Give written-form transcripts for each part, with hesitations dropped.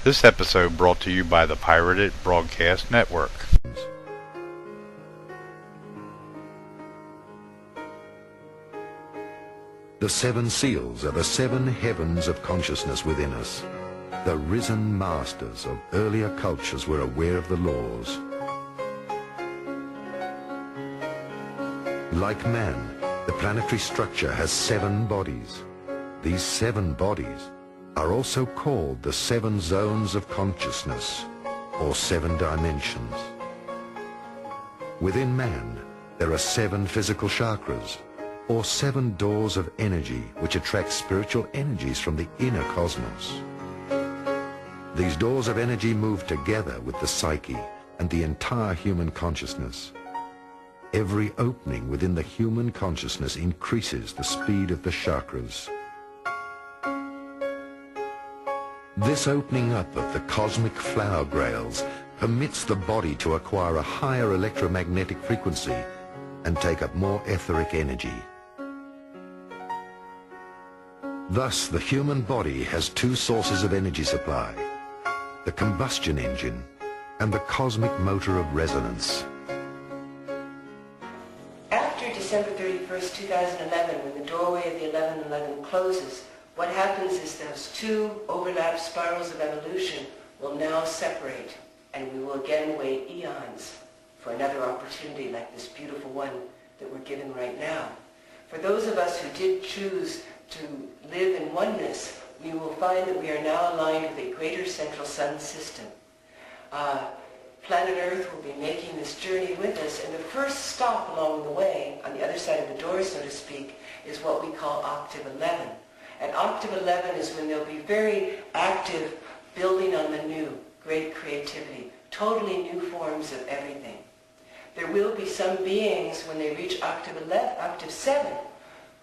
This episode brought to you by the Pirated Broadcast Network. The seven seals are the seven heavens of consciousness within us. The risen masters of earlier cultures were aware of the laws. Like man, the planetary structure has 7 bodies. These 7 bodies are also called the 7 zones of consciousness, or 7 dimensions. Within man, there are 7 physical chakras, or 7 doors of energy which attract spiritual energies from the inner cosmos. These doors of energy move together with the psyche and the entire human consciousness. Every opening within the human consciousness increases the speed of the chakras. This opening up of the cosmic flower grails permits the body to acquire a higher electromagnetic frequency and take up more etheric energy. Thus, the human body has 2 sources of energy supply: the combustion engine and the cosmic motor of resonance. After December 31st, 2011, when the doorway of the 1111 closes, what happens is those 2 overlap spirals of evolution will now separate, and we will again wait eons for another opportunity like this beautiful one that we're given right now. For those of us who did choose to live in oneness, we will find that we are now aligned with a greater central sun system. Planet Earth will be making this journey with us, and the first stop along the way, on the other side of the door, so to speak, is what we call Octave 11. And Octave 11 is when they'll be very active, building on the new, great creativity, totally new forms of everything. There will be some beings when they reach Octave 7,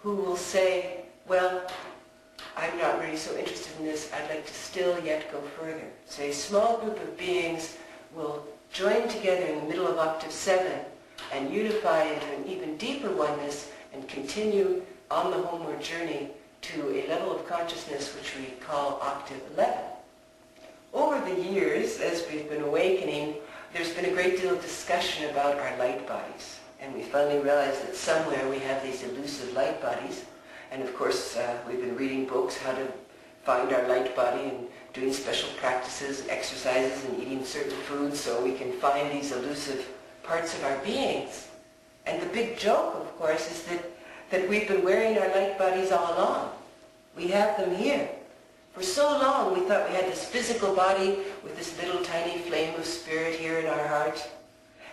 who will say, well, I'm not really so interested in this, I'd like to still yet go further. So a small group of beings will join together in the middle of Octave 7 and unify into an even deeper oneness and continue on the homeward journey to a level of consciousness which we call Octave 11. Over the years, as we've been awakening, there's been a great deal of discussion about our light bodies. And we finally realized that somewhere we have these elusive light bodies. And of course, we've been reading books how to find our light body and doing special practices, exercises, and eating certain foods so we can find these elusive parts of our beings. And the big joke, of course, is that we've been wearing our light bodies all along. We have them here. For so long we thought we had this physical body with this little tiny flame of spirit here in our heart.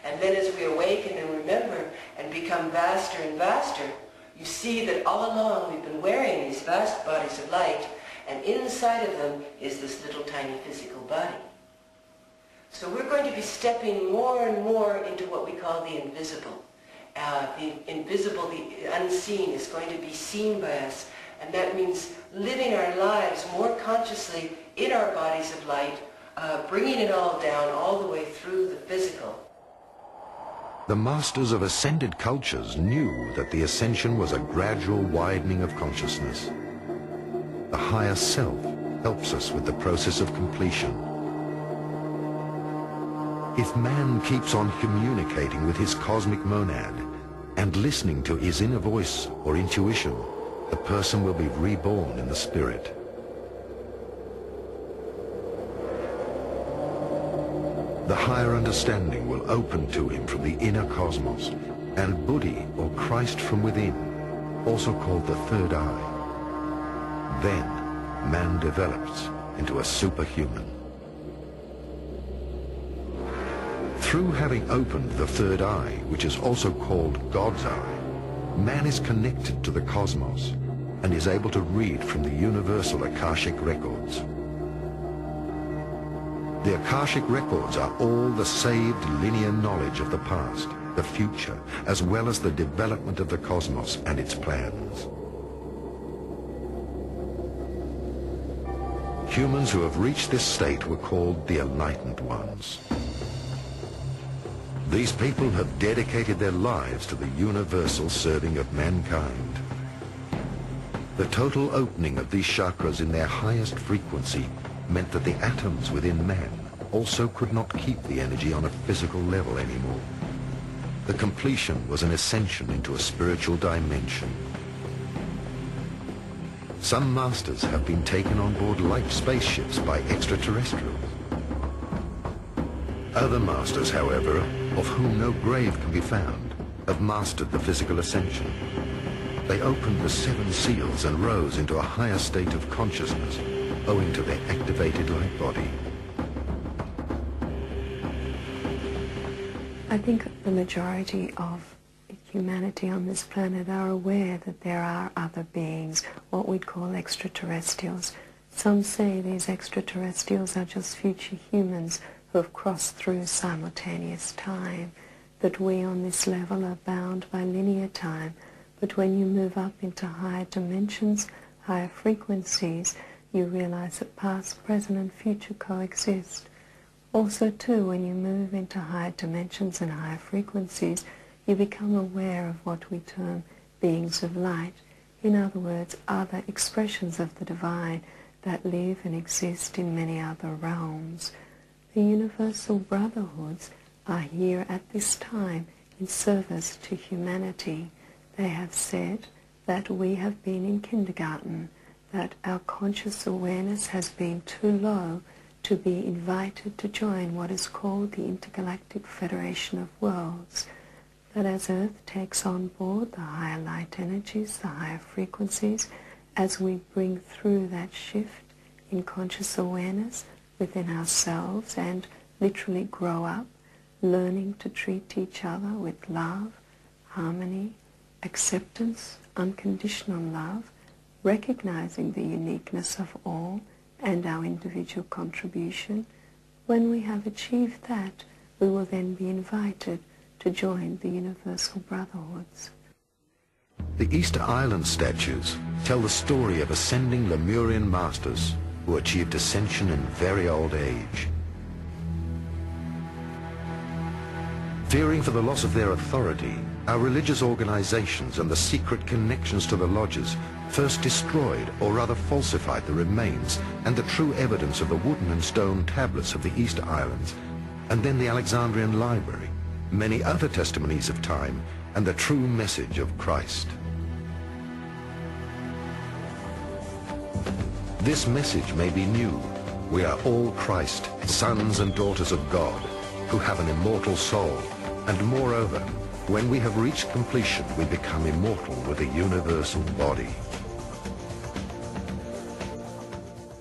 And then as we awaken and remember and become vaster and vaster, you see that all along we've been wearing these vast bodies of light, and inside of them is this little tiny physical body. So we're going to be stepping more and more into what we call the invisible. The invisible, the unseen, is going to be seen by us, and that means living our lives more consciously in our bodies of light, bringing it all down all the way through the physical. The masters of ascended cultures knew that the ascension was a gradual widening of consciousness. The higher self helps us with the process of completion. If man keeps on communicating with his cosmic monad and listening to his inner voice or intuition, the person will be reborn in the spirit. The higher understanding will open to him from the inner cosmos, and Buddhi, or Christ from within, also called the third eye. Then man develops into a superhuman. Through having opened the third eye, which is also called God's eye, man is connected to the cosmos and is able to read from the universal Akashic records. The Akashic records are all the saved linear knowledge of the past, the future, as well as the development of the cosmos and its plans. Humans who have reached this state were called the Enlightened Ones. These people have dedicated their lives to the universal serving of mankind. The total opening of these chakras in their highest frequency meant that the atoms within man also could not keep the energy on a physical level anymore. The completion was an ascension into a spiritual dimension. Some masters have been taken on board light spaceships by extraterrestrials. Other masters, however, of whom no grave can be found, have mastered the physical ascension. They opened the 7 seals and rose into a higher state of consciousness, owing to their activated light body. I think the majority of humanity on this planet are aware that there are other beings, what we'd call extraterrestrials. Some say these extraterrestrials are just future humans who have crossed through simultaneous time, that we on this level are bound by linear time, but when you move up into higher dimensions, higher frequencies, you realize that past, present and future coexist. Also too, when you move into higher dimensions and higher frequencies, you become aware of what we term beings of light. In other words, other expressions of the divine that live and exist in many other realms. The universal brotherhoods are here at this time in service to humanity. They have said that we have been in kindergarten, that our conscious awareness has been too low to be invited to join what is called the Intergalactic Federation of Worlds, that as Earth takes on board the higher light energies, the higher frequencies, as we bring through that shift in conscious awareness within ourselves and literally grow up, learning to treat each other with love, harmony, acceptance, unconditional love, recognizing the uniqueness of all and our individual contribution. When we have achieved that, we will then be invited to join the universal brotherhoods. The Easter Island statues tell the story of ascending Lemurian masters who achieved ascension in very old age. Fearing for the loss of their authority, our religious organizations and the secret connections to the lodges first destroyed or rather falsified the remains and the true evidence of the wooden and stone tablets of the Easter Islands, and then the Alexandrian Library, many other testimonies of time, and the true message of Christ. This message may be new. We are all Christ, sons and daughters of God, who have an immortal soul, and moreover, when we have reached completion, we become immortal with a universal body.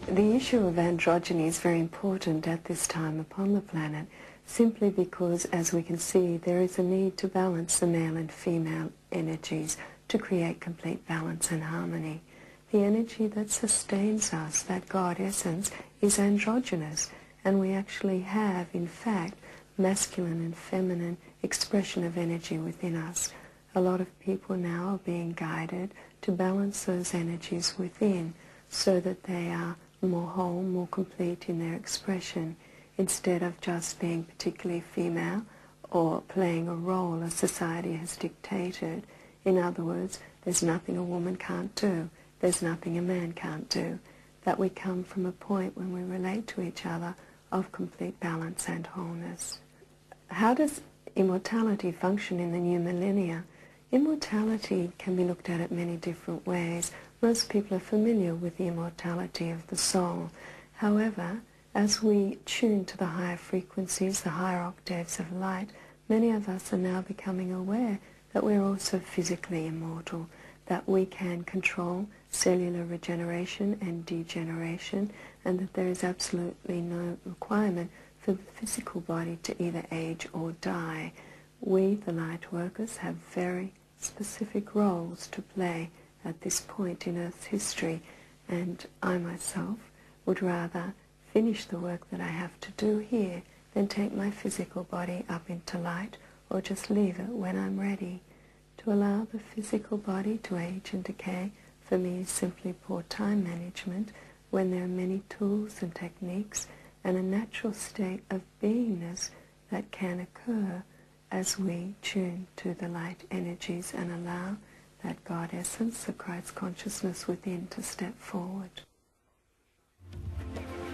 The issue of androgyny is very important at this time upon the planet, simply because, as we can see, there is a need to balance the male and female energies to create complete balance and harmony. The energy that sustains us, that God essence, is androgynous, and we actually have, in fact, masculine and feminine expression of energy within us. A lot of people now are being guided to balance those energies within so that they are more whole, more complete in their expression, instead of just being particularly female or playing a role as society has dictated. In other words, there's nothing a woman can't do. There's nothing a man can't do. That we come from a point when we relate to each other of complete balance and wholeness. How does immortality function in the new millennia? Immortality can be looked at many different ways. Most people are familiar with the immortality of the soul. However, as we tune to the higher frequencies, the higher octaves of light, many of us are now becoming aware that we're also physically immortal, that we can control cellular regeneration and degeneration, and that there is absolutely no requirement for the physical body to either age or die. We, the light workers, have very specific roles to play at this point in Earth's history, and I myself would rather finish the work that I have to do here than take my physical body up into light, or just leave it when I'm ready. To allow the physical body to age and decay, for me, is simply poor time management, when there are many tools and techniques and a natural state of beingness that can occur as we tune to the light energies and allow that God essence, the Christ consciousness within, to step forward.